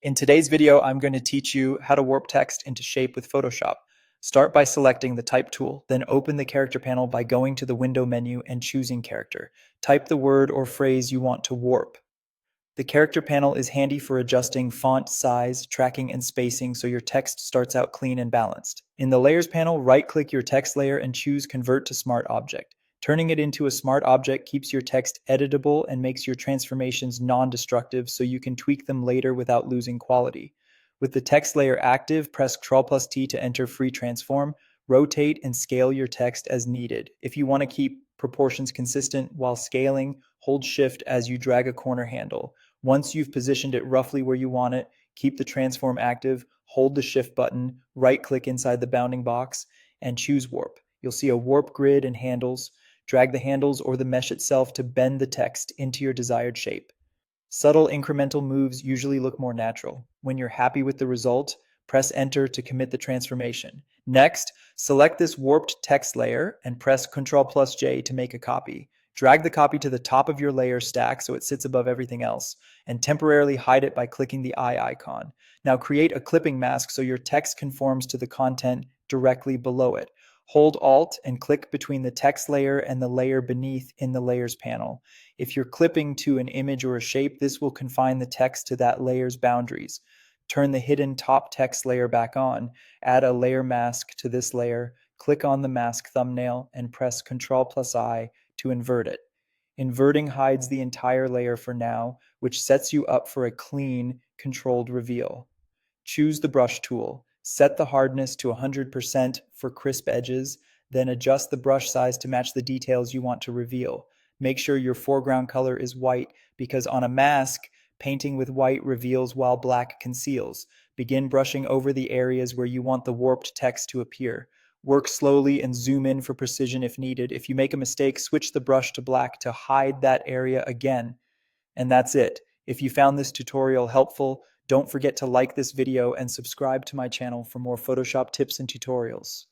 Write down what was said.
In today's video, I'm going to teach you how to warp text into shape with Photoshop. Start by selecting the Type tool, then open the Character panel by going to the Window menu and choosing Character. Type the word or phrase you want to warp. The Character panel is handy for adjusting font size, tracking, and spacing so your text starts out clean and balanced. In the Layers panel, right-click your text layer and choose Convert to Smart Object. Turning it into a smart object keeps your text editable and makes your transformations non-destructive so you can tweak them later without losing quality. With the text layer active, press Ctrl+T to enter Free Transform. Rotate and scale your text as needed. If you want to keep proportions consistent while scaling, hold Shift as you drag a corner handle. Once you've positioned it roughly where you want it, keep the transform active, hold the Shift button, right-click inside the bounding box, and choose Warp. You'll see a warp grid and handles. Drag the handles or the mesh itself to bend the text into your desired shape. Subtle incremental moves usually look more natural. When you're happy with the result, press Enter to commit the transformation. Next, select this warped text layer and press Ctrl+J to make a copy. Drag the copy to the top of your layer stack so it sits above everything else, and temporarily hide it by clicking the eye icon. Now create a clipping mask so your text conforms to the content directly below it. Hold Alt and click between the text layer and the layer beneath in the Layers panel. If you're clipping to an image or a shape, this will confine the text to that layer's boundaries. Turn the hidden top text layer back on, add a layer mask to this layer, click on the mask thumbnail, and press Ctrl+I to invert it. Inverting hides the entire layer for now, which sets you up for a clean, controlled reveal. Choose the brush tool. Set the hardness to 100% for crisp edges, then adjust the brush size to match the details you want to reveal. Make sure your foreground color is white because on a mask, painting with white reveals while black conceals. Begin brushing over the areas where you want the warped text to appear. Work slowly and zoom in for precision if needed. If you make a mistake, switch the brush to black to hide that area again. And that's it. If you found this tutorial helpful, don't forget to like this video and subscribe to my channel for more Photoshop tips and tutorials.